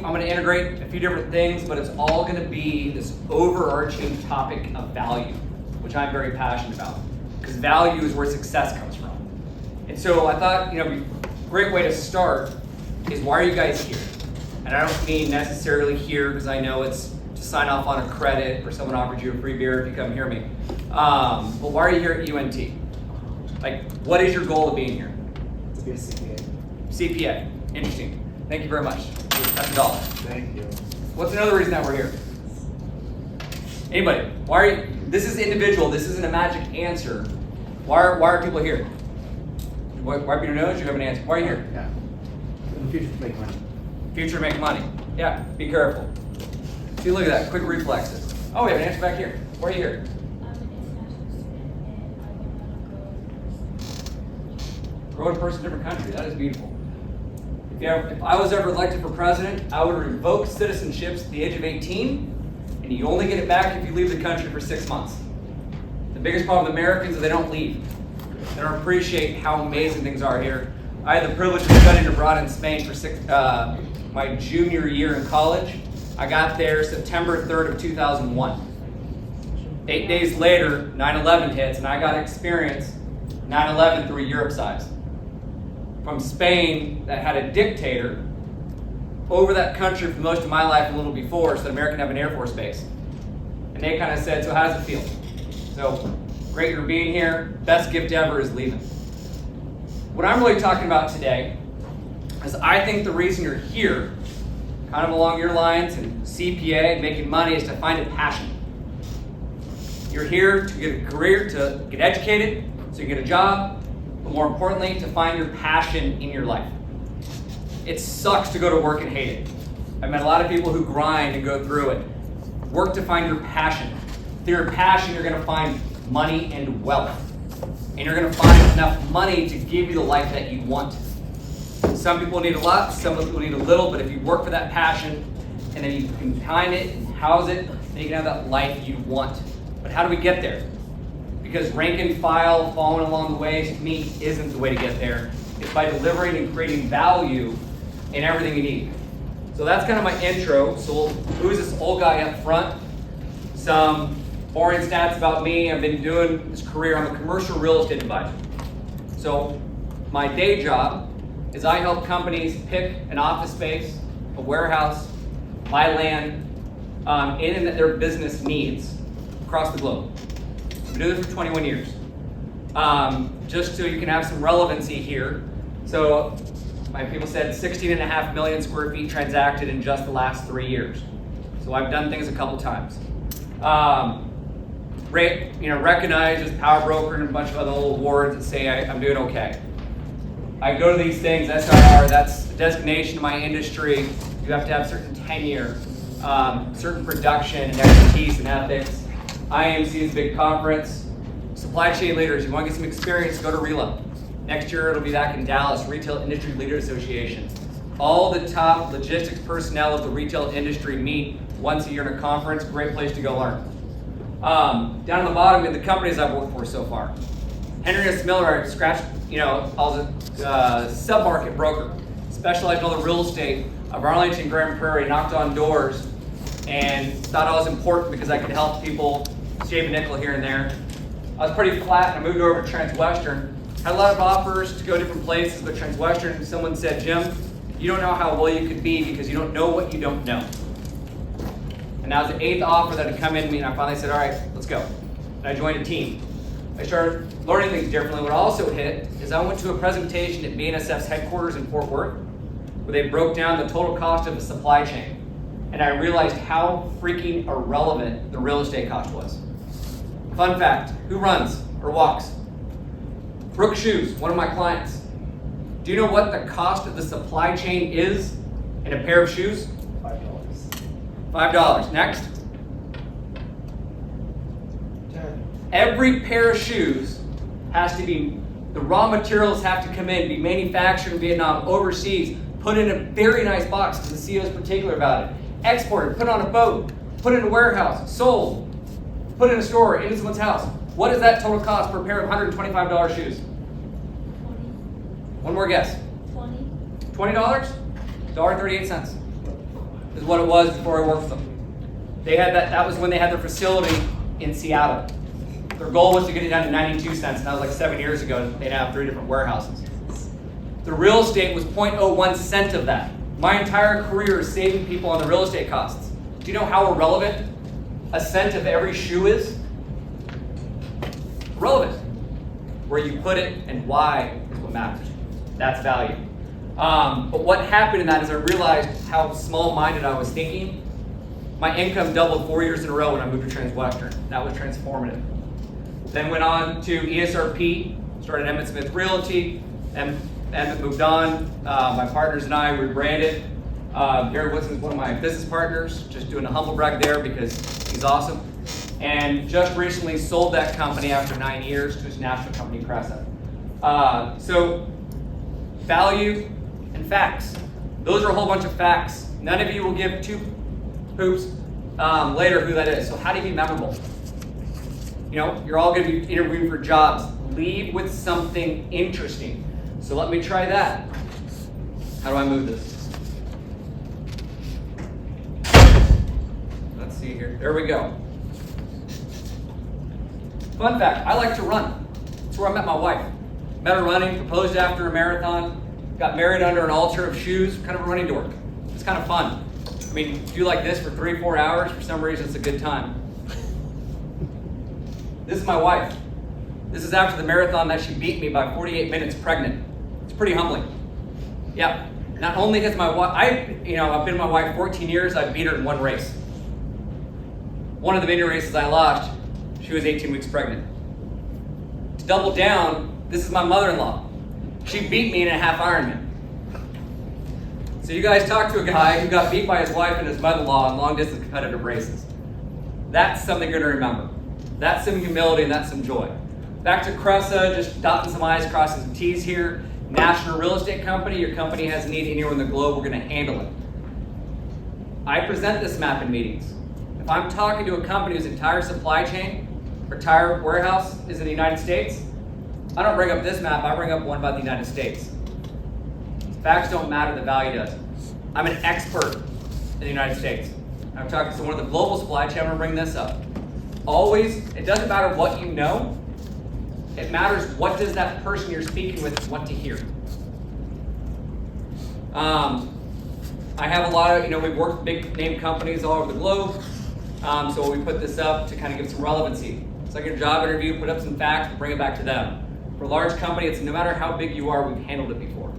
I'm gonna integrate a few different things, but it's all gonna be this overarching topic of value, which I'm very passionate about, because value is where success comes from. And so I thought, a great way to start is, why are you guys here? And I don't mean necessarily here because I know it's to sign off on a credit or someone offered you a free beer if you come hear me. But why are you here at UNT? Like, what is your goal of being here? To be a CPA. CPA. Interesting. Thank you very much. That's $1. Thank you. What's another reason that we're here? Anybody? Why are you? This is individual. This isn't a magic answer. Why are people here? Wipe your nose. You have an answer. Why are you here? Yeah. In the future to make money. Future to make money. Yeah. Be careful. See, look at that. Quick reflexes. Oh, we have an answer back here. Why are you here? I'm an international student and I want to Grow in a person, different country. That is beautiful. If I was ever elected for president, I would revoke citizenships at the age of 18, and you only get it back if you leave the country for 6 months. The biggest problem with Americans is they don't leave. They don't appreciate how amazing things are here. I had the privilege of studying abroad in Spain for my junior year in college. I got there September 3rd of 2001. 8 days later, 9/11 hits, and I got to experience 9/11 through a Europe size. From Spain, that had a dictator over that country for most of my life, a little before, so that America can have an Air Force base. And they kind of said, so how does it feel? So, great you're being here. Best gift ever is leaving. What I'm really talking about today is, I think the reason you're here, kind of along your lines, and CPA, making money, is to find a passion. You're here to get a career, to get educated, so you get a job, but more importantly, to find your passion in your life. It sucks to go to work and hate it. I've met a lot of people who grind and go through it. Work to find your passion. Through your passion, you're gonna find money and wealth. And you're gonna find enough money to give you the life that you want. Some people need a lot, some people need a little, but if you work for that passion, and then you can time it and house it, then you can have that life you want. But how do we get there? Because rank and file, following along the way, to me, isn't the way to get there. It's by delivering and creating value in everything you need. So that's kind of my intro. So who's this old guy up front? Some boring stats about me. I've been doing this career. I'm a commercial real estate advisor. So my day job is I help companies pick an office space, a warehouse, buy land, in their business needs across the globe. I've been doing this for 21 years. Just so you can have some relevancy here. So my people said 16.5 million square feet transacted in just the last 3 years. So I've done things a couple times. Recognized as power broker and a bunch of other little awards that say I'm doing okay. I go to these things, SIR, that's the designation in my industry. You have to have certain tenure, certain production and expertise and ethics. IMC is a big conference. Supply chain leaders, you want to get some experience, go to RELA. Next year it'll be back in Dallas, Retail Industry Leaders Association. All the top logistics personnel of the retail industry meet once a year in a conference. Great place to go learn. Down on the bottom, in the companies I've worked for so far. Henry S. Miller, I was a sub-market broker, specialized in all the real estate of Arlington, Grand Prairie, knocked on doors, and thought I was important because I could help people shave a nickel here and there. I was pretty flat, and I moved over to Transwestern. Had a lot of offers to go different places, but Transwestern, someone said, Jim, you don't know how well you could be because you don't know what you don't know. And that was the 8th offer that had come in to me, and I finally said, all right, let's go. And I joined a team. I started learning things differently. What also hit is I went to a presentation at BNSF's headquarters in Fort Worth, where they broke down the total cost of the supply chain. And I realized how freaking irrelevant the real estate cost was. Fun fact, who runs or walks? Brooke Shoes, one of my clients. Do you know what the cost of the supply chain is in a pair of shoes? $5. $5. Next. 10. Every pair of shoes has to be, the raw materials have to come in, be manufactured in Vietnam, overseas, put in a very nice box, because the CEO is particular about it. Exported, put on a boat, put in a warehouse, sold, put in a store, into someone's house. What is that total cost per pair of $125 shoes? 20. One more guess. 20. $20? $1.38. is what it was before I worked with them. They had that was when they had their facility in Seattle. Their goal was to get it down to 92 cents, and that was like 7 years ago. They'd have 3 different warehouses. The real estate was 0.01 cent of that. My entire career is saving people on the real estate costs. Do you know how irrelevant a cent of every shoe is? Relevant. Where you put it and why is what matters. That's value. But what happened in that is I realized how small-minded I was thinking. My income doubled 4 years in a row when I moved to Transwestern. That was transformative. Then went on to ESRP, started Emmett Smith Realty, and Emmett moved on. My partners and I rebranded. Gary Woodson is one of my business partners, just doing a humble brag there because he's awesome. And just recently sold that company after 9 years to his national company, Cresa. So, value and facts. Those are a whole bunch of facts. None of you will give 2 hoops later who that is. So how do you be memorable? You know, you're all going to be interviewing for jobs. Leave with something interesting. So let me try that. How do I move this? Let's see here. There we go. Fun fact, I like to run. That's where I met my wife. Met her running, proposed after a marathon, got married under an altar of shoes, kind of a running dork. It's kind of fun. I mean, do like this for 3-4 hours, for some reason it's a good time. This is my wife. This is after the marathon that she beat me by 48 minutes pregnant. It's pretty humbling. Yeah. Not only has my wife, I've been my wife 14 years, I've beat her in 1 race. One of the many races I lost, she was 18 weeks pregnant. To double down, this is my mother-in-law. She beat me in a half Ironman. So you guys talk to a guy who got beat by his wife and his mother-in-law in long-distance competitive races. That's something you're going to remember. That's some humility and that's some joy. Back to Cresa, just dotting some I's, crossing some T's here. National real estate company, your company has a need anywhere in the globe, we're going to handle it. I present this map in meetings. If I'm talking to a company whose entire supply chain or entire warehouse is in the United States, I don't bring up this map, I bring up one about the United States. Facts don't matter, the value does. I'm an expert in the United States. I'm talking to one of the global supply chain, I'm going to bring this up. Always, it doesn't matter what you know, it matters what does that person you're speaking with want to hear. I have a lot of, we've worked with big name companies all over the globe, so we put this up to kind of give some relevancy. It's like a job interview, put up some facts, and bring it back to them. For a large company, it's no matter how big you are, we've handled it before.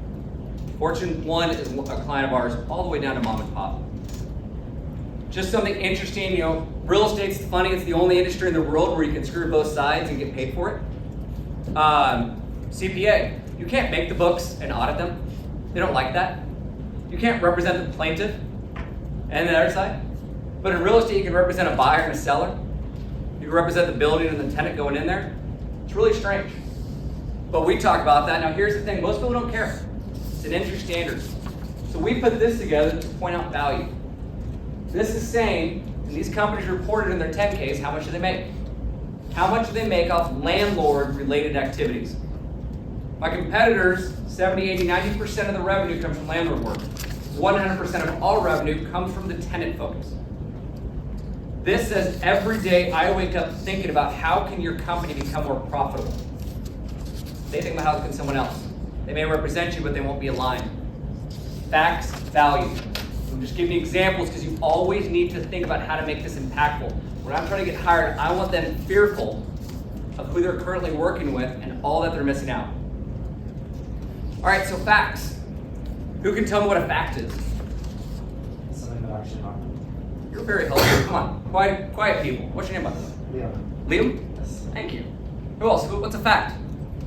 Fortune 1 is a client of ours, all the way down to mom and pop. Just something interesting, real estate's funny, it's the only industry in the world where you can screw both sides and get paid for it. CPA, you can't make the books and audit them. They don't like that. You can't represent the plaintiff and the other side. But in real estate, you can represent a buyer and a seller. You can represent the building and the tenant going in there. It's really strange. But we talk about that. Now here's the thing, most people don't care. It's an industry standard. So we put this together to point out value. This is saying, and these companies reported in their 10Ks, how much do they make? How much do they make off landlord-related activities? My competitors, 70, 80, 90% of the revenue comes from landlord work. 100% of all revenue comes from the tenant focus. This says every day I wake up thinking about how can your company become more profitable. They think about how can someone else. They may represent you, but they won't be aligned. Facts, value. I'm just giving you examples because you always need to think about how to make this impactful. When I'm trying to get hired, I want them fearful of who they're currently working with and all that they're missing out. All right, so facts. Who can tell me what a fact is? Something that actually happened. You're very helpful. Come on, quiet people. What's your name, by the way? Liam. Liam? Yes. Thank you. Who else? What's a fact?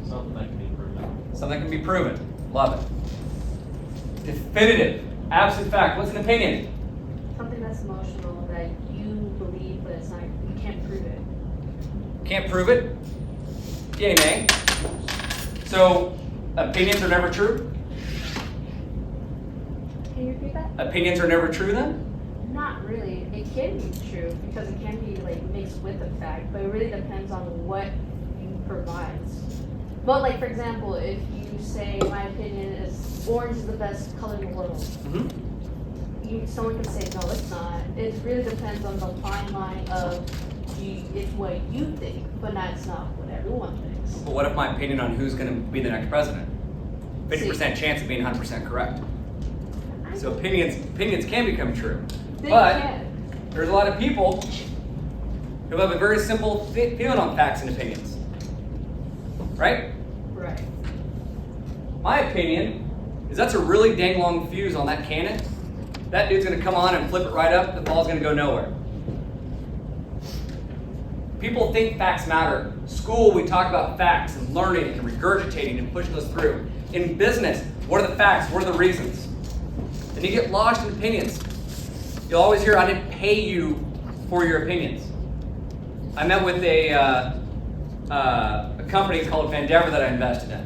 Something that can be proven. Something that can be proven. Love it. Definitive. Absolute fact. What's an opinion? Something that's emotional that you believe, but it's not, you can't prove it. Can't prove it? Yay, nay. So, opinions are never true? Can you repeat that? Opinions are never true then? Not really. It can be true because it can be like mixed with the fact, but it really depends on what you provide. But like for example, if you say my opinion is orange is the best color in the world, Mm-hmm. someone can say, no, it's not. It really depends on the fine line of, it's what you think, but it's not what everyone thinks. But what if my opinion on who's going to be the next president? 50% chance of being 100% correct. So opinions can become true. They But can. there's a lot of people who have a very simple feeling on facts and opinions. Right? Right. My opinion is that's a really dang long fuse on that cannon. That dude's going to come on and flip it right up. The ball's going to go nowhere. People think facts matter. School, we talk about facts and learning and regurgitating and pushing those through. In business, what are the facts? What are the reasons? And you get lost in opinions. You'll always hear, I didn't pay you for your opinions. I met with a company called Vandever that I invested in.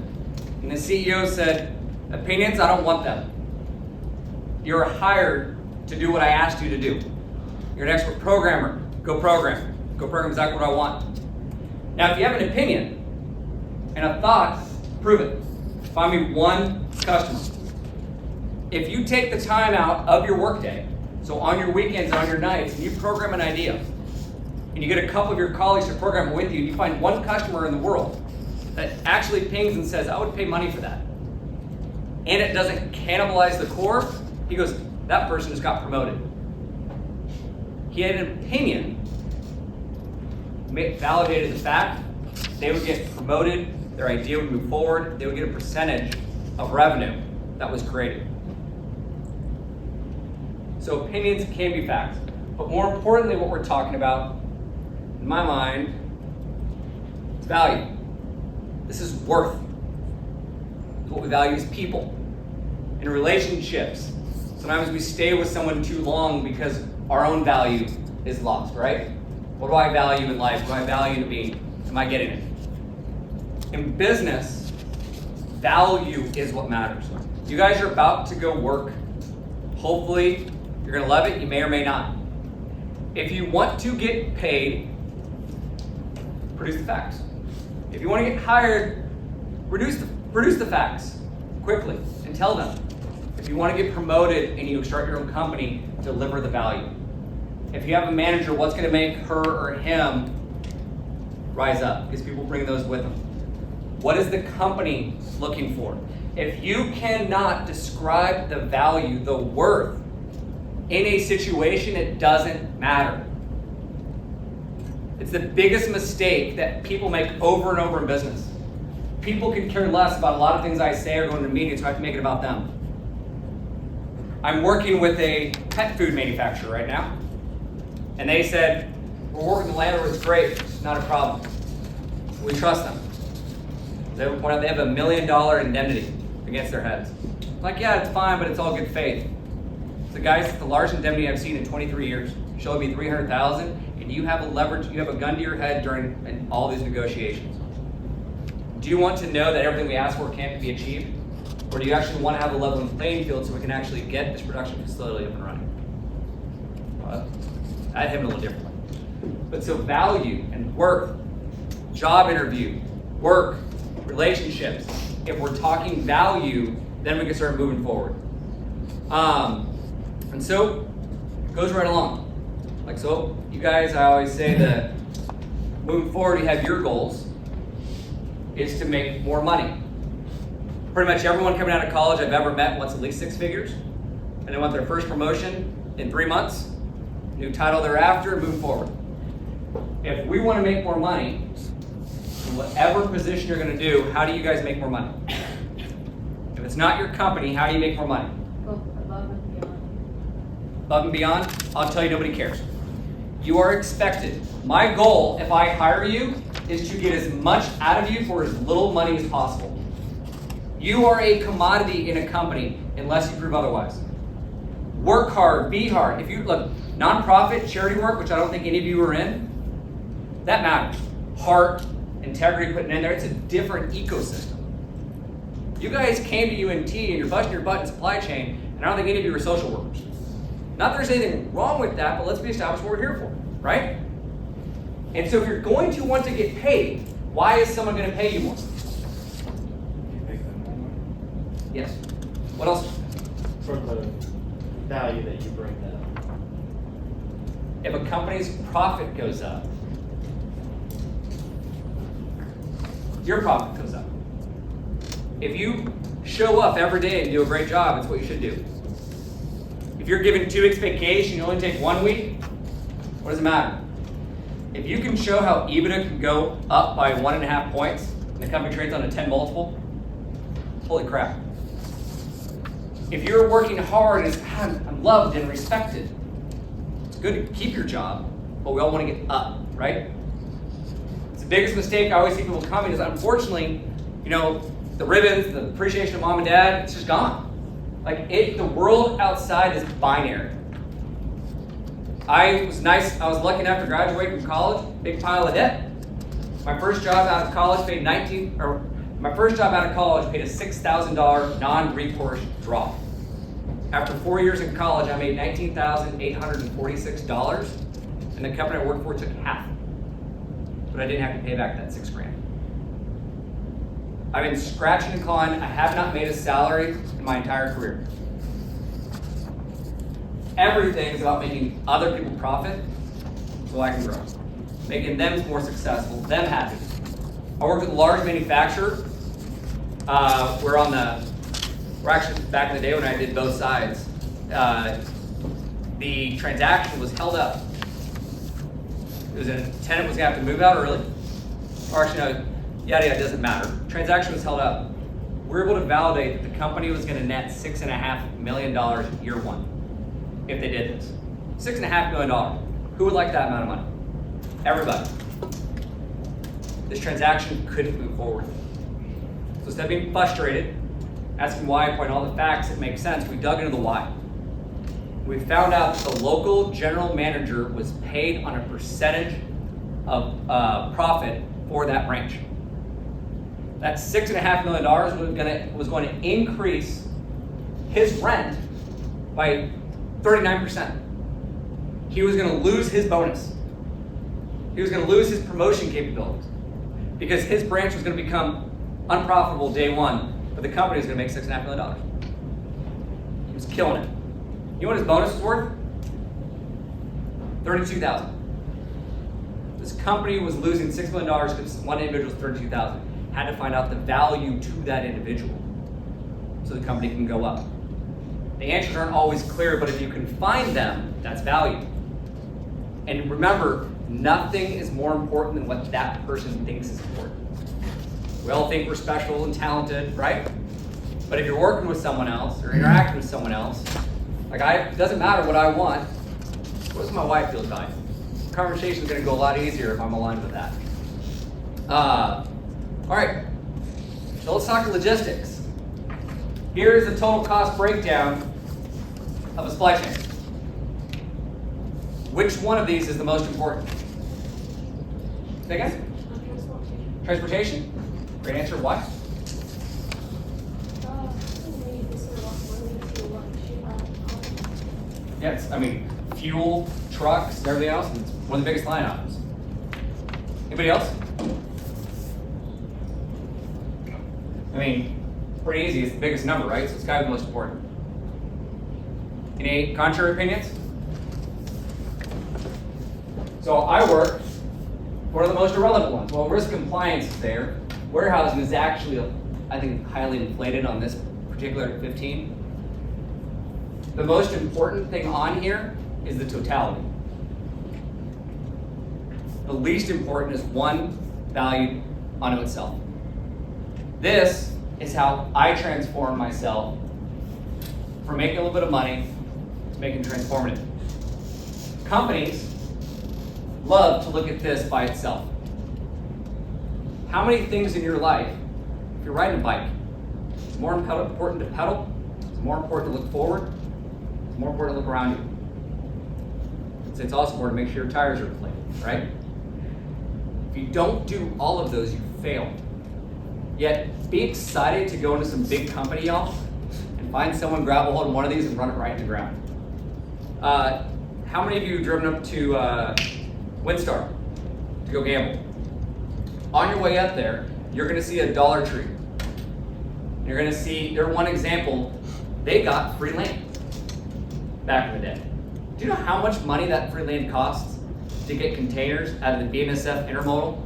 And the CEO said, opinions, I don't want them. You're hired to do what I asked you to do. You're an expert programmer. Go program. Go program exactly what I want. Now, if you have an opinion and a thought, prove it. Find me one customer. If you take the time out of your workday, so on your weekends and on your nights, and you program an idea, and you get a couple of your colleagues to program it with you, and you find one customer in the world that actually pings and says, I would pay money for that, and it doesn't cannibalize the core, he goes, that person just got promoted. He had an opinion, validated the fact, they would get promoted, their idea would move forward, they would get a percentage of revenue that was created. So opinions can be facts. But more importantly, what we're talking about, in my mind, is value. This is worth. What we value is people. In relationships, sometimes we stay with someone too long because our own value is lost, right? What do I value in life? What do I value in being? Am I getting it? In business, value is what matters. You guys are about to go work. Hopefully, you're going to love it. You may or may not. If you want to get paid, produce the facts. If you want to get hired, produce the facts quickly and tell them. If you want to get promoted and you start your own company, deliver the value. If you have a manager, what's going to make her or him rise up? Because people bring those with them. What is the company looking for? If you cannot describe the value, the worth, in a situation, it doesn't matter. It's the biggest mistake that people make over and over in business. People can care less about a lot of things I say or going to meetings, so I have to make it about them. I'm working with a pet food manufacturer right now, and they said, we're working with the landlord, it's great, it's not a problem. We trust them. They have $1 million indemnity against their heads. I'm like, yeah, it's fine, but it's all good faith. So guys, it's the largest indemnity I've seen in 23 years. Showed me $300,000, and you have a gun to your head during all these negotiations. Do you want to know that everything we ask for can't be achieved? Or do you actually want to have a level playing field so we can actually get this production facility up and running? Well, I'd hit it a little differently. But so value and worth, job interview, work, relationships. If we're talking value, then we can start moving forward. And so it goes right along. Like so, you guys, I always say that moving forward, you have your goals is to make more money. Pretty much everyone coming out of college I've ever met wants at least 6 figures, and they want their first promotion in 3 months, new title thereafter, and move forward. If we want to make more money, in whatever position you're going to do, how do you guys make more money? If it's not your company, how do you make more money? Go above and beyond. Above and beyond, I'll tell you, nobody cares. You are expected. My goal, if I hire you, is to get as much out of you for as little money as possible. You are a commodity in a company unless you prove otherwise. Work hard, be hard. If you look, nonprofit, charity work, which I don't think any of you are in, that matters. Heart, integrity putting in there, it's a different ecosystem. You guys came to UNT and you're busting your butt in supply chain, and I don't think any of you are social workers. Not that there's anything wrong with that, but let's be established what we're here for, right? And so if you're going to want to get paid, why is someone going to pay you more? Yes. What else? For the value that you bring them. If a company's profit goes up, your profit goes up. If you show up every day and do a great job, it's what you should do. If you're given 2 weeks vacation, you only take 1 week, what does it matter? If you can show how EBITDA can go up by 1.5 points and the company trades on a 10 multiple, holy crap. If you're working hard and I'm loved and respected, it's good to keep your job, but we all want to get up, right? It's the biggest mistake I always see people coming is unfortunately, the ribbons, the appreciation of mom and dad, it's just gone. The world outside is binary. I was lucky enough to graduate from college, big pile of debt. My first job out of college paid a $6,000 non-recourse draw. After 4 years in college, I made $19,846, and the company I worked for took half. But I didn't have to pay back that $6,000. I've been scratching and clawing. I have not made a salary in my entire career. Everything is about making other people profit so I can grow. Making them more successful, them happy. I work with a large manufacturer. We're actually back in the day when I did both sides. The transaction was held up. It was a tenant was gonna have to move out early. Or actually, no, yada, it doesn't matter. Transaction was held up. We were able to validate that the company was gonna net $6.5 million year one if they did this. $6.5 million. Who would like that amount of money? Everybody. This transaction couldn't move forward. So instead of being frustrated, asking why, pointing all the facts that make sense, we dug into the why. We found out that the local general manager was paid on a percentage of profit for that branch. That $6.5 million was going to increase his rent by 39%. He was going to lose his bonus. He was going to lose his promotion capabilities because his branch was going to become unprofitable day one, but the company was going to make $6.5 million. He was killing it. You know what his bonus was worth? $32,000. This company was losing $6 million because one individual was $32,000. Had to find out the value to that individual so the company can go up. The answers aren't always clear, but if you can find them, that's value. And remember, nothing is more important than what that person thinks is important. We all think we're special and talented, right? But if you're working with someone else or interacting with someone else, it doesn't matter what I want. What does my wife feel valued? The conversation's gonna go a lot easier if I'm aligned with that. All right, so let's talk logistics. Here's the total cost breakdown of a supply chain. Which one of these is the most important? Say again? Transportation? Great answer. Why? Yes, fuel, trucks, everything else, and it's one of the biggest line items. Anybody else? Pretty easy. It's the biggest number, right? So it's got to be the most important. Any contrary opinions? So I work, what are the most irrelevant ones? Well, risk compliance is there. Warehousing is actually, I think, highly inflated on this particular 15. The most important thing on here is the totality. The least important is one value unto itself. This is how I transform myself from making a little bit of money to making transformative. Companies love to look at this by itself. How many things in your life, if you're riding a bike, it's more important to pedal, it's more important to look forward, it's more important to look around you. It's also important to make sure your tires are inflated, right? If you don't do all of those, you fail. Yet, be excited to go into some big company, y'all, and find someone, grab a hold of one of these and run it right into the ground. How many of you have driven up to WinStar to go gamble? On your way up there, you're gonna see a Dollar Tree. You're gonna see, they're one example, they got free land. back in the day. Do you know how much money that free land costs to get containers out of the BNSF intermodal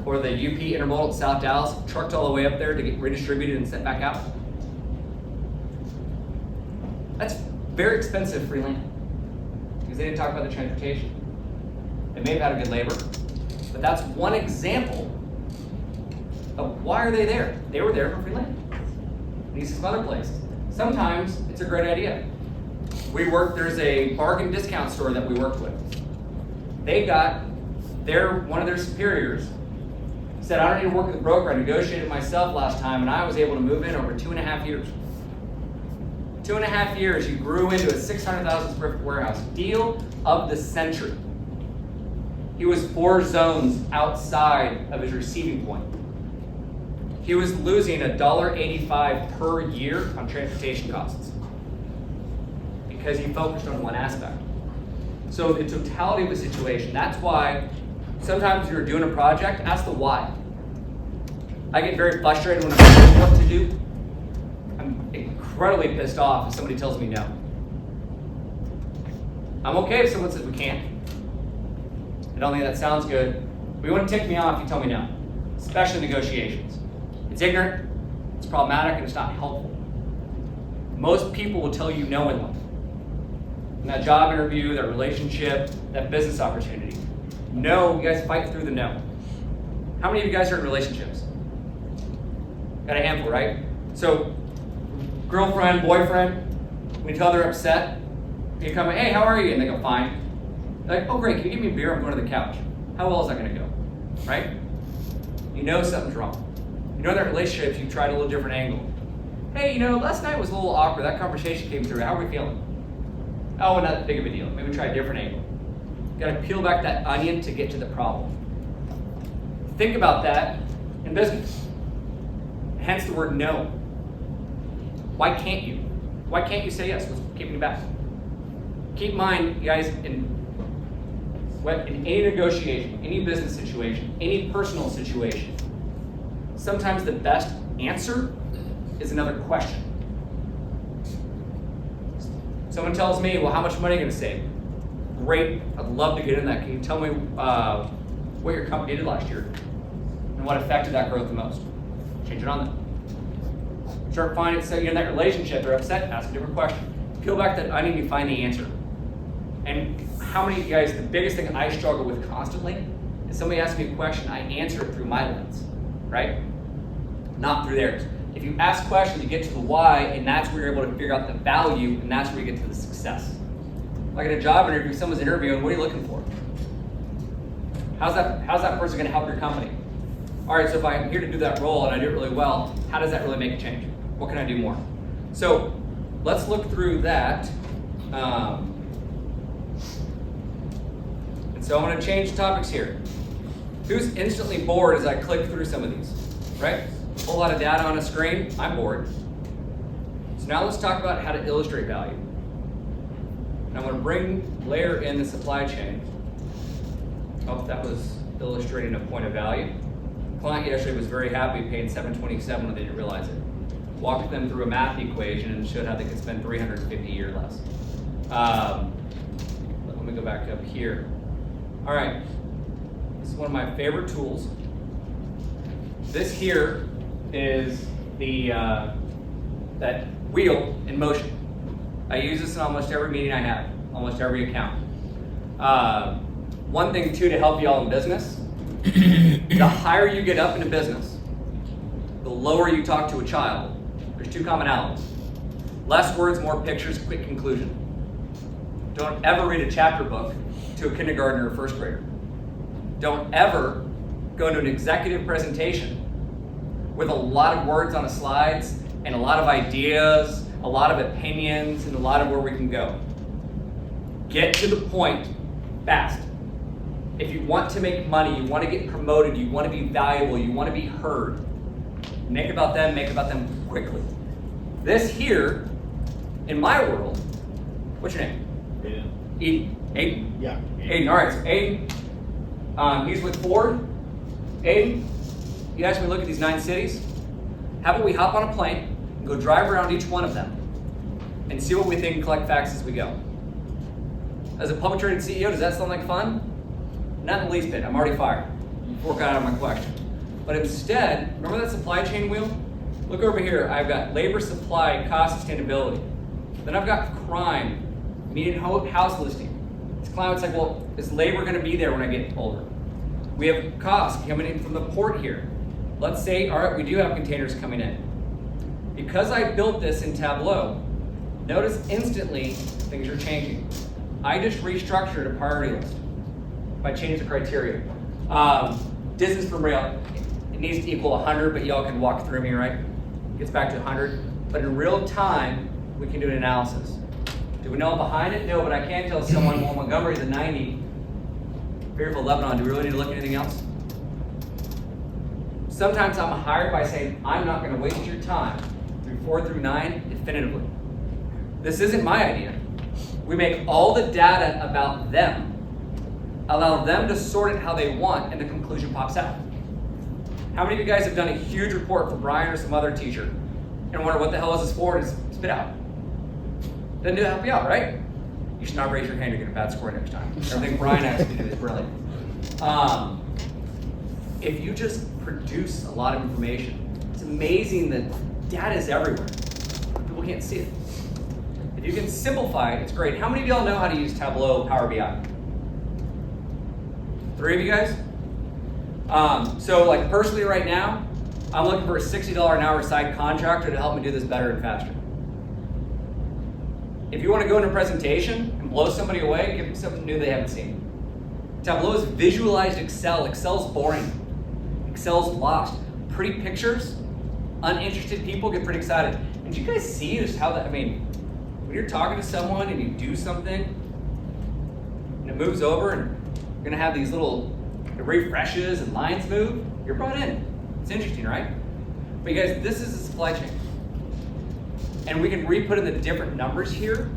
or the UP intermodal at South Dallas, trucked all the way up there to get redistributed and sent back out? That's very expensive free land because they didn't talk about the transportation. They may have had a good labor, but that's one example of why are they there? They were there for free land. These some other places. Sometimes it's a great idea. There's a bargain discount store that we worked with. They got one of their superiors said, I don't need to work with a broker. I negotiated myself last time and I was able to move in over 2.5 years. 2.5 years, you grew into a 600,000 square foot warehouse. Deal of the century. He was 4 zones outside of his receiving point. He was losing $1.85 per year on transportation costs because he focused on one aspect. So the totality of the situation, that's why sometimes you're doing a project, ask the why. I get very frustrated when I'm not sure what to do. I'm incredibly pissed off if somebody tells me no. I'm okay if someone says we can't. I don't think that sounds good. But you wouldn't tick me off if you tell me no, especially negotiations. It's ignorant, it's problematic, and it's not helpful. Most people will tell you no in life. In that job interview, that relationship, that business opportunity. No, you guys fight through the no. How many of you guys are in relationships? Got a handful, right? So, girlfriend, boyfriend, when you tell they're upset, you come, hey, how are you? And they go, fine. They're like, oh great, can you give me a beer? I'm going to the couch. How well is that going to go? Right? You know something's wrong. You know in that relationships, you tried a little different angle. Hey, last night was a little awkward. That conversation came through. How are we feeling? Oh, not that big of a deal. Maybe try a different angle. You gotta peel back that onion to get to the problem. Think about that in business. Hence the word no. Why can't you? Why can't you say yes? What's keeping you back? Keep in mind, you guys, in any negotiation, any business situation, any personal situation, sometimes the best answer is another question. Someone tells me, well, how much money are you going to save? Great, I'd love to get in that. Can you tell me what your company did last year and what affected that growth the most? Change it on them. Start finding, so you're in that relationship, they're upset, ask a different question. Peel back that onion, you find the answer. And how many of you guys, the biggest thing I struggle with constantly is somebody asks me a question, I answer it through my lens, right? Not through theirs. If you ask questions, you get to the why, and that's where you're able to figure out the value, and that's where you get to the success. Like in a job interview, someone's interviewing, what are you looking for? How's that person going to help your company? All right, so if I'm here to do that role and I do it really well, how does that really make a change? What can I do more? So let's look through that. And so I'm going to change topics here. Who's instantly bored as I click through some of these, right? A whole lot of data on a screen, I'm bored. So now let's talk about how to illustrate value. And I'm going to layer in the supply chain. Oh, that was illustrating a point of value. The client yesterday was very happy paying $727 when they didn't realize it. Walked them through a math equation and showed how they could spend $350 a year less. Let me go back up here. All right, this is one of my favorite tools. This here is the that wheel in motion. I use this in almost every meeting I have, almost every account. One thing too to help you all in business, the higher you get up in a business, the lower you talk to a child. There's 2 commonalities. Less words, more pictures, quick conclusion. Don't ever read a chapter book to a kindergartner or first grader. Don't ever go into an executive presentation with a lot of words on the slides and a lot of ideas, a lot of opinions, and a lot of where we can go. Get to the point fast. If you want to make money, you want to get promoted, you want to be valuable, you want to be heard, make about them quickly. This here, in my world, what's your name? Aiden. Aiden? Yeah. Aiden, all right, so Aiden, he's with Ford. Aiden, you asked me to look at these 9 cities. How about we hop on a plane and go drive around each one of them and see what we think and collect facts as we go. As a public traded CEO, does that sound like fun? Not in the least bit. I'm already fired. Before I got out of my question. But instead, remember that supply chain wheel? Look over here. I've got labor, supply, cost, sustainability. Then I've got crime, median house listing. It's climate's like, well, is labor going to be there when I get older? We have costs coming in from the port here. Let's say, all right, we do have containers coming in. Because I built this in Tableau, notice instantly things are changing. I just restructured a priority list by changing the criteria. Distance from rail, it needs to equal 100, but y'all can walk through me, right? Gets back to 100. But in real time, we can do an analysis. Do we know behind it? No, but I can tell someone, well, Montgomery's a 90. Fairfield, Lebanon, do we really need to look at anything else? Sometimes I'm hired by saying, I'm not going to waste your time through 4 through 9 definitively. This isn't my idea. We make all the data about them, allow them to sort it how they want, and the conclusion pops out. How many of you guys have done a huge report for Brian or some other teacher and wonder what the hell is this for and spit out? Doesn't do help you out, right? You should not raise your hand, you're getting a bad score next time. Everything Brian asked me to do is brilliant. If you just produce a lot of information, it's amazing that data is everywhere. People can't see it. If you can simplify it, it's great. How many of y'all know how to use Tableau, Power BI? 3 of you guys? So like personally right now, I'm looking for a $60 an hour side contractor to help me do this better and faster. If you want to go into a presentation and blow somebody away, give them something new they haven't seen. Tableau is visualized Excel. Excel's boring. Excel's lost. Pretty pictures, uninterested people get pretty excited. And do you guys see just how that, when you're talking to someone and you do something and it moves over and you're gonna have these little, it refreshes and lines move, you're brought in. It's interesting, right? But you guys, this is the supply chain. And we can re-put in the different numbers here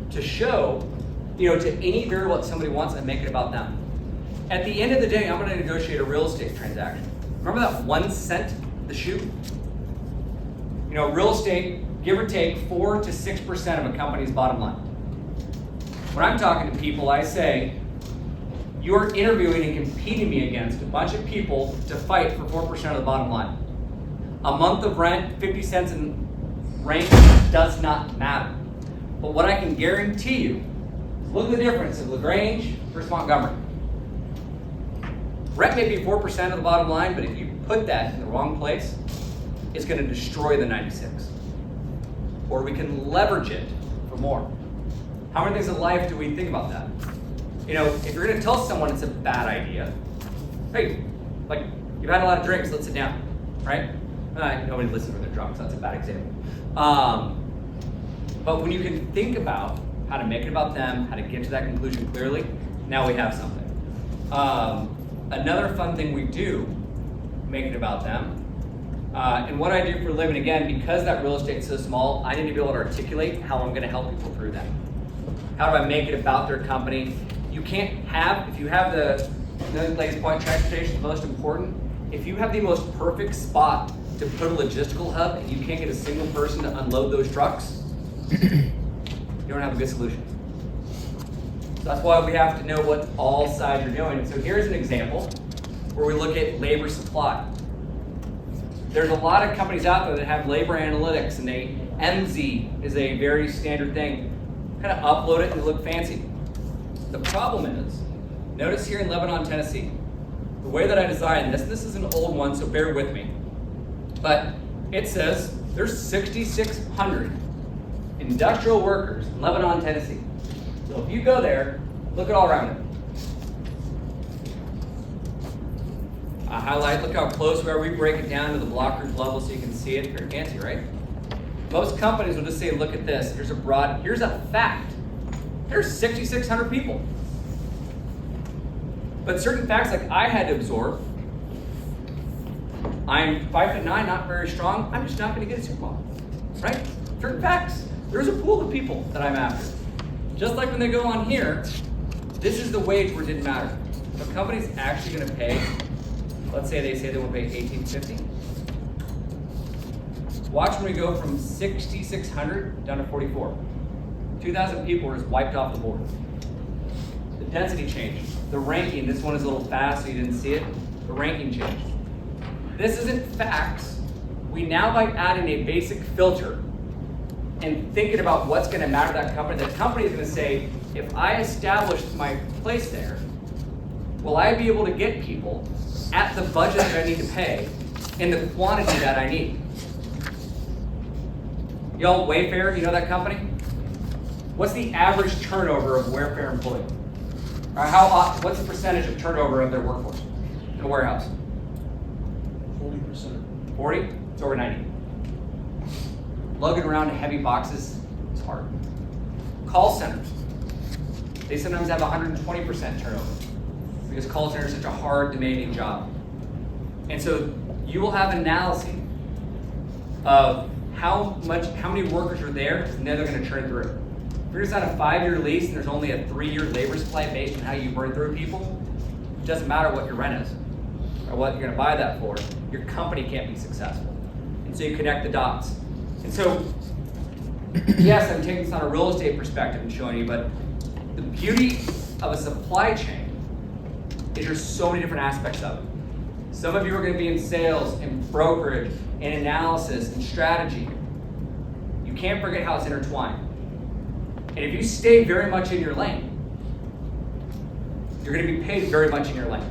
to show, to any variable that somebody wants and make it about them. At the end of the day, I'm gonna negotiate a real estate transaction. Remember that 1 cent the shoe? Real estate, give or take 4 to 6% of a company's bottom line. When I'm talking to people, I say, you're interviewing and competing me against a bunch of people to fight for 4% of the bottom line. A month of rent, 50 cents in rent does not matter. But what I can guarantee you, look at the difference of LaGrange versus Montgomery. Rent may be 4% of the bottom line, but if you put that in the wrong place, it's going to destroy the 96. Or we can leverage it for more. How many things in life do we think about that? If you're going to tell someone it's a bad idea, hey, you've had a lot of drinks, let's sit down, right? Nobody listens when they're drunk, so that's a bad example. But when you can think about how to make it about them, how to get to that conclusion clearly, now we have something. Another fun thing we do, make it about them. And what I do for a living, again, because that real estate's so small, I need to be able to articulate how I'm going to help people through that. How do I make it about their company? You can't have, if you have the latest point, transportation is most important. If you have the most perfect spot to put a logistical hub and you can't get a single person to unload those trucks, you don't have a good solution. So that's why we have to know what all sides are doing. So here's an example where we look at labor supply. There's a lot of companies out there that have labor analytics, and MZ is a very standard thing. Kind of upload it and look fancy. The problem is, notice here in Lebanon, Tennessee, the way that I designed this is an old one, so bear with me. But it says there's 6,600 industrial workers in Lebanon, Tennessee. So if you go there, look at all around it. I highlight, look how close we are. We break it down to the block group level so you can see it. Very fancy, right? Most companies will just say, look at this. Here's a fact. There's 6,600 people. But certain facts like I had to absorb. I'm 5'9", not very strong. I'm just not going to get a supermodel, right? Certain facts. There's a pool of people that I'm after. Just like when they go on here, this is the wage where it didn't matter. If a company's actually going to pay, let's say they will pay $18.50. Watch when we go from 6,600 down to 44. 2,000 people are just wiped off the board. the density changed. The ranking, this one is a little fast so you didn't see it. The ranking changed. This isn't facts. We now, by adding a basic filter and thinking about what's gonna matter to that company, the company is gonna say, if I establish my place there, will I be able to get people at the budget that I need to pay in the quantity that I need? Y'all, Wayfair, you know that company? What's the average turnover of a Wayfair employee? Or what's the percentage of turnover of their workforce in a warehouse? 40%. 40? It's over 90. Lugging around heavy boxes is hard. Call centers. They sometimes have 120% turnover because call center is such a hard, demanding job. And so you will have an analysis of how many workers are there, and then they're going to churn through. If you're just on a 5-year lease and there's only a 3-year labor supply based on how you burn through people, it doesn't matter what your rent is or what you're going to buy that for. Your company can't be successful. And so you connect the dots. And so, yes, I'm taking this on a real estate perspective and showing you, but the beauty of a supply chain is there's so many different aspects of it. Some of you are going to be in sales and brokerage and analysis and strategy. You can't forget how it's intertwined. And if you stay very much in your lane, you're going to be paid very much in your lane.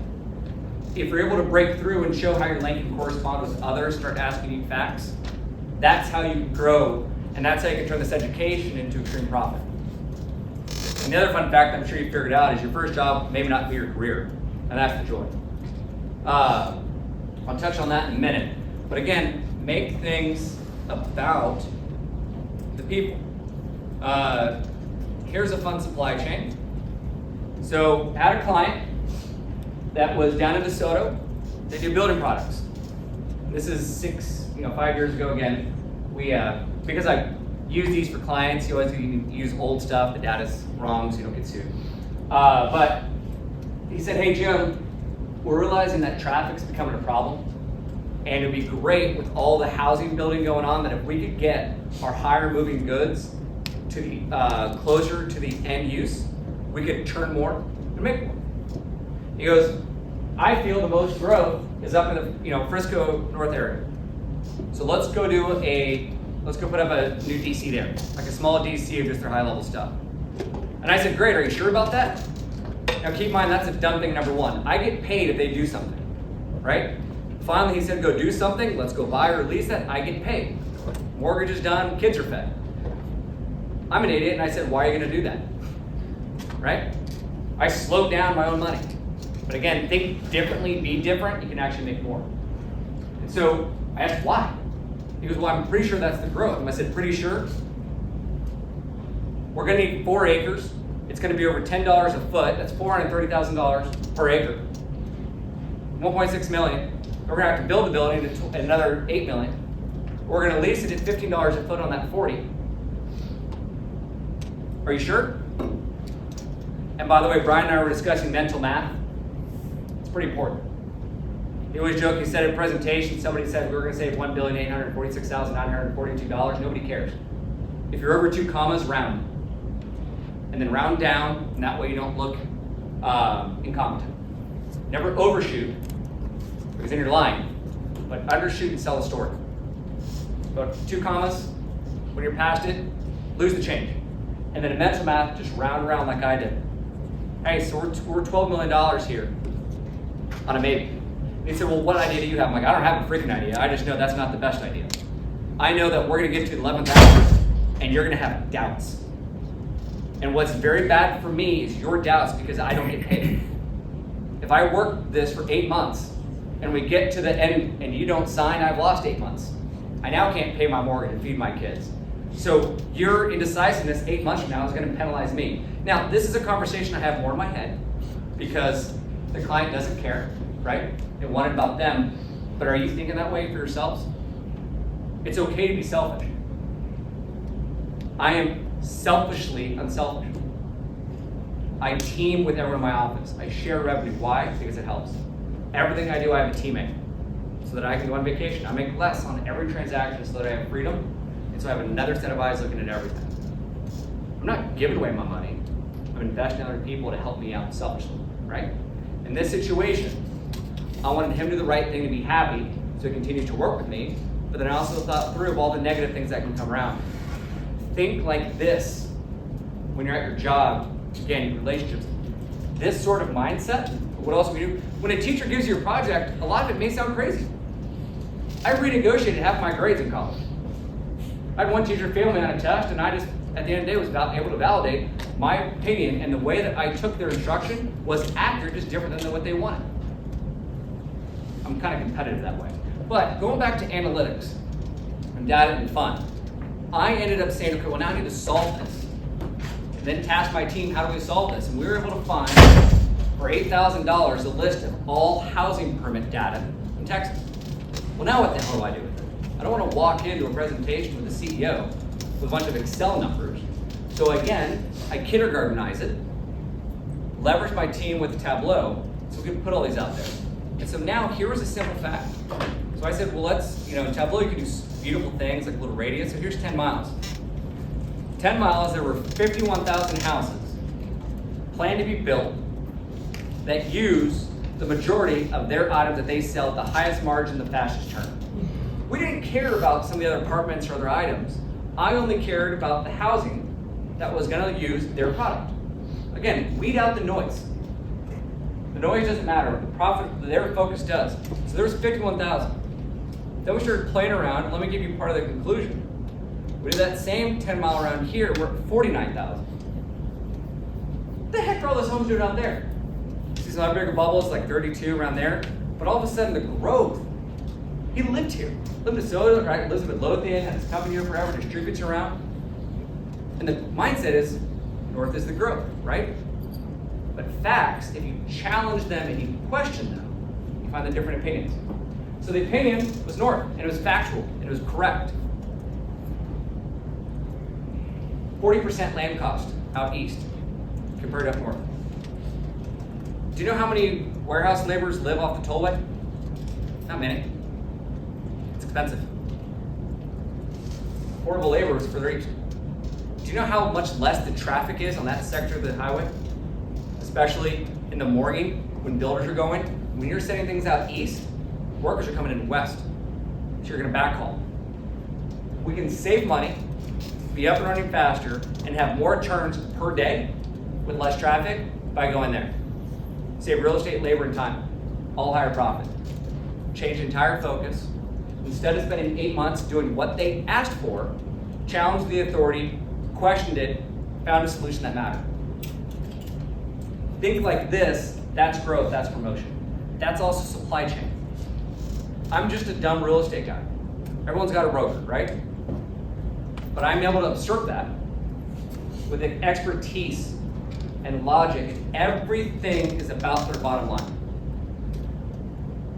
If you're able to break through and show how your lane can correspond with others, start asking you facts, that's how you grow, and that's how you can turn this education into extreme profit. And the other fun fact I'm sure you figured out is your first job may not be your career, and that's the joy. I'll touch on that in a minute. But again, make things about the people. Here's a fun supply chain. So, had a client that was down in DeSoto. They do building products. This is 5 years ago again. We, because I use these for clients, you always use old stuff, the data's wrong so you don't get sued. But he said, hey Jim, we're realizing that traffic's becoming a problem. And it'd be great with all the housing building going on that if we could get our higher moving goods to the closer to the end use, we could turn more and make more. He goes, I feel the most growth is up in the Frisco North area. So let's go put up a new DC there, like a small DC of just their high level stuff. And I said, great, are you sure about that? Now keep in mind, that's a done thing number one. I get paid if they do something, right? Finally, he said, go do something. Let's go buy or lease that. I get paid. Mortgage is done. Kids are fed. I'm an idiot, and I said, why are you going to do that? Right? I slowed down my own money. But again, think differently, be different. You can actually make more. And so I asked why. He goes, well, I'm pretty sure that's the growth. And I said, pretty sure? We're going to need 4 acres. It's going to be over $10 a foot. That's $430,000 per acre. 1.6 million. We're going to have to build the building at another $8 million. We're going to lease it at $15 a foot on that 40. Are you sure? And by the way, Brian and I were discussing mental math. It's pretty important. He always joked, he said in a presentation, somebody said we were going to save $1,846,942. Nobody cares. If you're over 2 commas, round. And then round down, and that way you don't look incompetent. Never overshoot, because then you're lying. But undershoot and sell a story. But 2 commas, when you're past it, lose the change. And then in mental math, just round around like I did. Hey, so we're $12 million here on a maybe. And he said, well, what idea do you have? I'm like, I don't have a freaking idea. I just know that's not the best idea. I know that we're going to get to the 11th hour, and you're going to have doubts. And what's very bad for me is your doubts because I don't get paid. If I work this for 8 months, and we get to the end and you don't sign, I've lost 8 months. I now can't pay my mortgage and feed my kids. So your indecisiveness 8 months from now is going to penalize me. Now, this is a conversation I have more in my head because the client doesn't care, right? They want it about them. But are you thinking that way for yourselves? It's okay to be selfish. I am selfishly unselfish. I team with everyone in my office. I share revenue. Why? Because it helps. Everything I do, I have a teammate so that I can go on vacation. I make less on every transaction so that I have freedom, and so I have another set of eyes looking at everything. I'm not giving away my money. I'm investing in other people to help me out selfishly, right? In this situation, I wanted him to do the right thing to be happy, so he continues to work with me, but then I also thought through of all the negative things that can come around. Think like this when you're at your job, again, your relationships. This sort of mindset, what else we do? When a teacher gives you a project, a lot of it may sound crazy. I renegotiated half my grades in college. I had one teacher fail me on a test, and I just, at the end of the day, was able to validate my opinion, and the way that I took their instruction was accurate, just different than what they wanted. I'm kind of competitive that way. But going back to analytics and data and fun, I ended up saying, okay, well now I need to solve this. And then task my team, how do we solve this? And we were able to find, for $8,000, a list of all housing permit data in Texas. Well, now what the hell do I do with it? I don't want to walk into a presentation with the CEO with a bunch of Excel numbers. So again, I kindergartenize it, leverage my team with Tableau, so we can put all these out there. And so now here was a simple fact. So I said, well, let's, in Tableau you can do beautiful things like a little radius. So here's 10 miles. 10 miles, there were 51,000 houses planned to be built that use the majority of their items that they sell at the highest margin, the fastest turn. We didn't care about some of the other apartments or other items. I only cared about the housing that was going to use their product. Again, weed out the noise. The noise doesn't matter. The profit, their focus does. So there was 51,000. Then we started playing around. Let me give you part of the conclusion. We did that same 10 mile around here. We're at 49,000. What the heck are all those homes doing out there? See some other bigger bubbles, like 32 around there. But all of a sudden, the growth. He lived here. Lived in Soda, right? Lives in Midlothian, had his company here forever, distributes around. And the mindset is, north is the growth, right? But facts, if you challenge them and you question them, you find the different opinions. So the opinion was north, and it was factual, and it was correct. 40% land cost out east compared to up north. Do you know how many warehouse laborers live off the tollway? Not many. It's expensive. Affordable labor is further east. Do you know how much less the traffic is on that sector of the highway? Especially in the morning when builders are going. When you're sending things out east, workers are coming in west. So you're gonna backhaul. We can save money, be up and running faster, and have more turns per day with less traffic by going there. Save real estate, labor, and time. All higher profit. Change entire focus. Instead of spending 8 months doing what they asked for, challenged the authority, questioned it, found a solution that mattered. Think like this, that's growth, that's promotion. That's also supply chain. I'm just a dumb real estate guy. Everyone's got a broker, right? But I'm able to observe that with an expertise and logic. Everything is about their bottom line.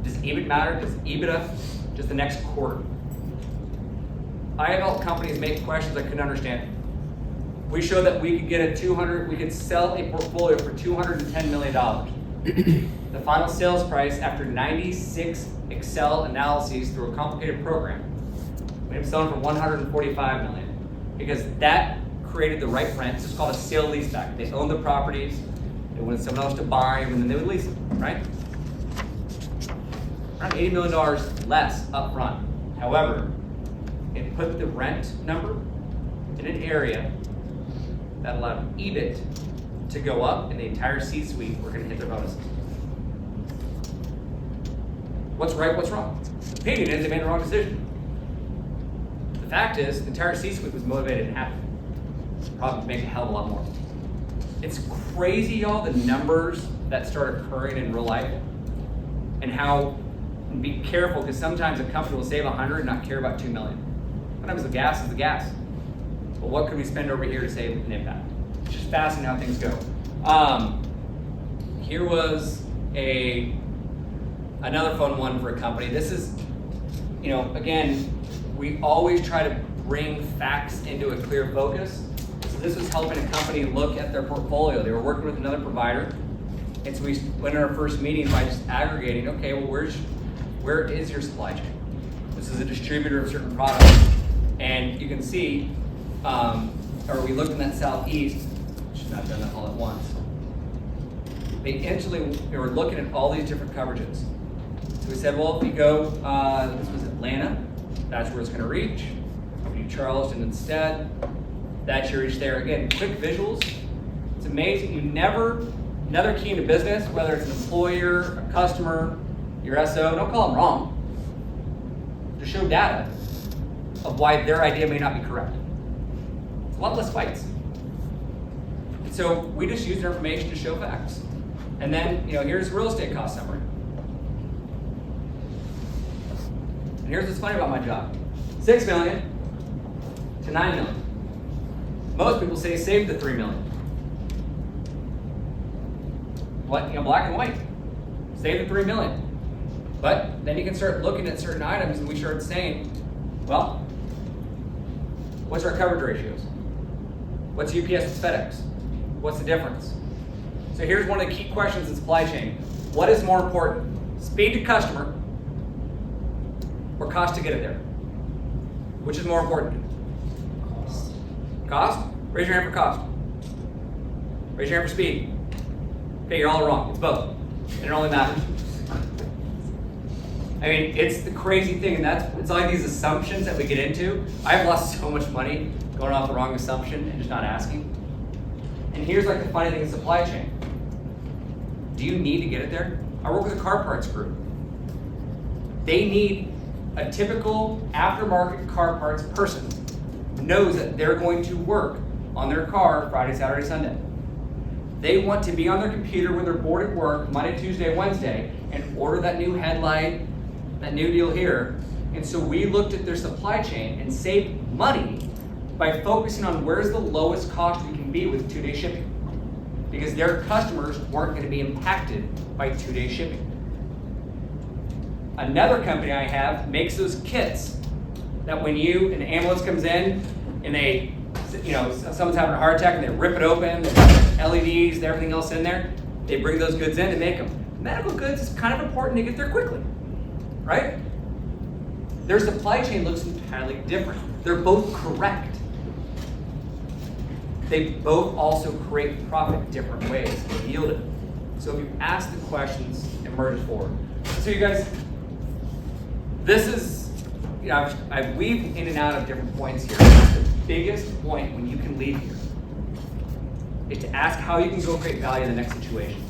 Does EBIT matter? Does EBITDA? Just the next quarter. I have helped companies make questions I couldn't understand. We showed that we could get we could sell a portfolio for $210 million. The final sales price after 96 Excel analyses through a complicated program, we have selling for $145 million because that created the right rent. It's called a sale leaseback. They own the properties, they wanted someone else to buy them, and then they would lease them, right? Around $80 million less up front. However, it put the rent number in an area that allowed EBIT to go up, and the entire C-suite were going to hit their bonuses. What's right, what's wrong? The opinion is they made the wrong decision. The fact is, the entire C-suite was motivated and happy. Probably make a hell of a lot more. It's crazy, y'all, the numbers that start occurring in real life, and how, and be careful, because sometimes a company will save 100 and not care about 2 million. Sometimes the gas is the gas. But what could we spend over here to save an impact? It's just fascinating how things go. Here was another fun one for a company. This is, again, we always try to bring facts into a clear focus. So this was helping a company look at their portfolio. They were working with another provider. And so we went in our first meeting by just aggregating, okay, well, where is your supply chain? This is a distributor of certain products. And you can see, or we looked in that southeast, should not have done that all at once. They instantly, they were looking at all these different coverages. So we said, well, if you go, this was Atlanta, that's where it's gonna reach. If you do Charleston instead, that should reach there. Again, quick visuals. It's amazing. You never, another key into business, whether it's an employer, a customer, your SO, don't call them wrong. Just show data of why their idea may not be correct. It's a lot less fights. And so we just use their information to show facts. And then, here's real estate cost summary. And here's what's funny about my job. 6 million to 9 million. Most people say save the 3 million. What, black and white. Save the 3 million. But then you can start looking at certain items and we start saying, well, what's our coverage ratios? What's UPS and FedEx? What's the difference? So here's one of the key questions in supply chain. What is more important? Speed to customer or cost to get it there? Which is more important? Cost. Cost? Raise your hand for cost. Raise your hand for speed. Okay, you're all wrong. It's both. And it only matters. I mean, it's the crazy thing, and it's like these assumptions that we get into. I've lost so much money going off the wrong assumption and just not asking. And here's like the funny thing in supply chain. Do you need to get it there? I work with a car parts group. They need a typical aftermarket car parts person knows that they're going to work on their car Friday, Saturday, Sunday. They want to be on their computer when they're bored at work Monday, Tuesday, Wednesday and order that new headlight, that new deal here. And so we looked at their supply chain and saved money by focusing on where's the lowest cost we can be with 2-day shipping. Because their customers weren't going to be impacted by 2-day shipping. Another company I have makes those kits that when an ambulance comes in and they, someone's having a heart attack and they rip it open, there's LEDs, everything else in there, they bring those goods in to make them. Medical goods is kind of important to get there quickly, right? Their supply chain looks entirely different. They're both correct. They both also create profit different ways and yield it. So if you ask the questions, it merges forward. So you guys, this is, I've weaved in and out of different points here. The biggest point when you can leave here is to ask how you can go create value in the next situation.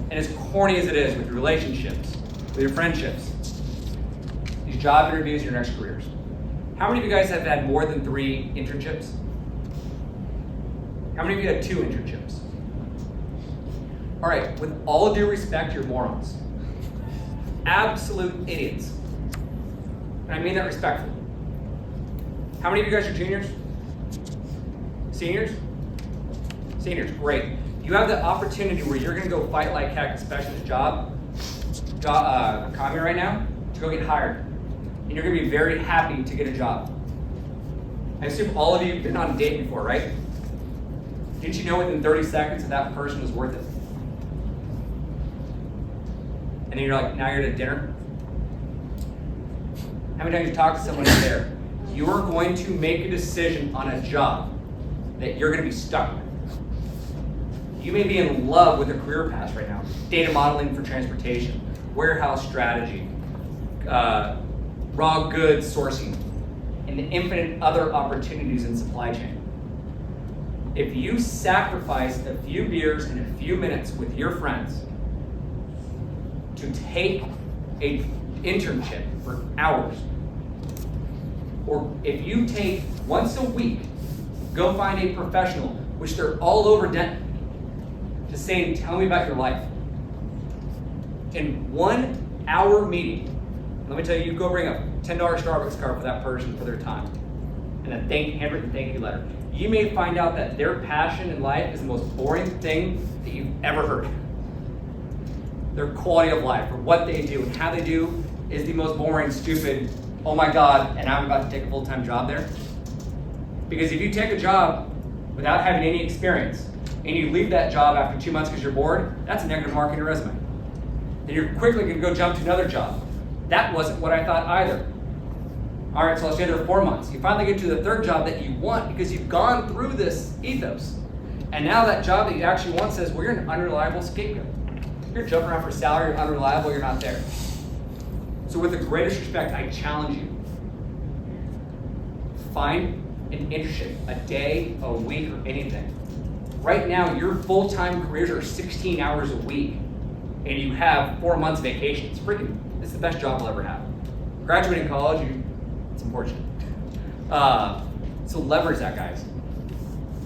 And as corny as it is with your relationships, with your friendships, these job interviews, your next careers. How many of you guys have had more than 3 internships? How many of you had 2 internships? All right, with all due respect, you're morons. Absolute idiots. And I mean that respectfully. How many of you guys are juniors? Seniors? Seniors, great. You have the opportunity where you're gonna go fight like heck, especially this economy right now, to go get hired. And you're gonna be very happy to get a job. I assume all of you have been on a date before, right? Didn't you know within 30 seconds that person was worth it? And then you're like, now you're at a dinner? How many times you talk to someone in there? You are going to make a decision on a job that you're going to be stuck with. You may be in love with a career path right now. Data modeling for transportation, warehouse strategy, raw goods sourcing, and the infinite other opportunities in supply chain. If you sacrifice a few beers and a few minutes with your friends to take an internship for hours, or if you take once a week, go find a professional, which they're all over Denton, to say, tell me about your life. In 1 hour meeting, let me tell you, you go bring a $10 Starbucks card for that person for their time, and a handwritten thank you letter. You may find out that their passion in life is the most boring thing that you've ever heard. Their quality of life, or what they do and how they do, is the most boring, stupid, oh my God, and I'm about to take a full-time job there. Because if you take a job without having any experience, and you leave that job after 2 months because you're bored, that's a negative mark in your resume. Then you're quickly gonna go jump to another job. That wasn't what I thought either. All right, so I'll stay there 4 months. You finally get to the third job that you want because you've gone through this ethos. And now that job that you actually want says, well, you're an unreliable scapegoat. You're jumping around for salary, you're unreliable, you're not there. So with the greatest respect, I challenge you. Find an internship, a day, a week, or anything. Right now, your full-time careers are 16 hours a week, and you have 4 months vacation. It's the best job you'll ever have. Graduating college, it's unfortunate. So leverage that, guys.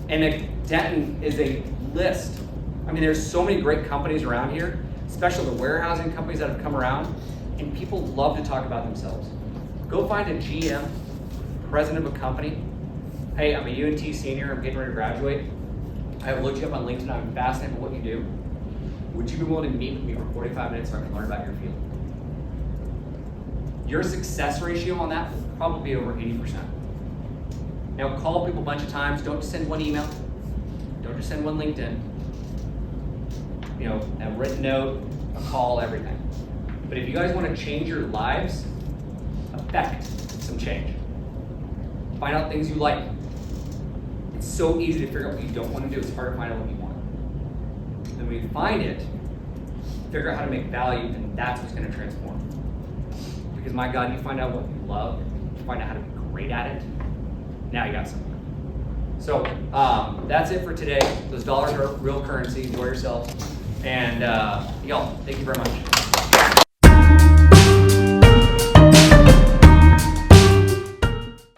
And Denton is a list. I mean, there's so many great companies around here, especially the warehousing companies that have come around, and people love to talk about themselves. Go find a GM, president of a company. Hey, I'm a UNT senior, I'm getting ready to graduate. I have looked you up on LinkedIn, I'm fascinated with what you do. Would you be willing to meet with me for 45 minutes so I can learn about your field? Your success ratio on that will probably be over 80%. Now call people a bunch of times, don't just send one email, don't just send one LinkedIn. You know, a written note, a call, everything. But if you guys want to change your lives, affect some change. Find out things you like. It's so easy to figure out what you don't want to do. It's hard to find out what you want. Then when you find it, figure out how to make value, and that's what's going to transform. Because my God, you find out what you love, you find out how to be great at it, now you got something. So that's it for today. Those dollars are real currency. Enjoy yourselves. And y'all, thank you very much.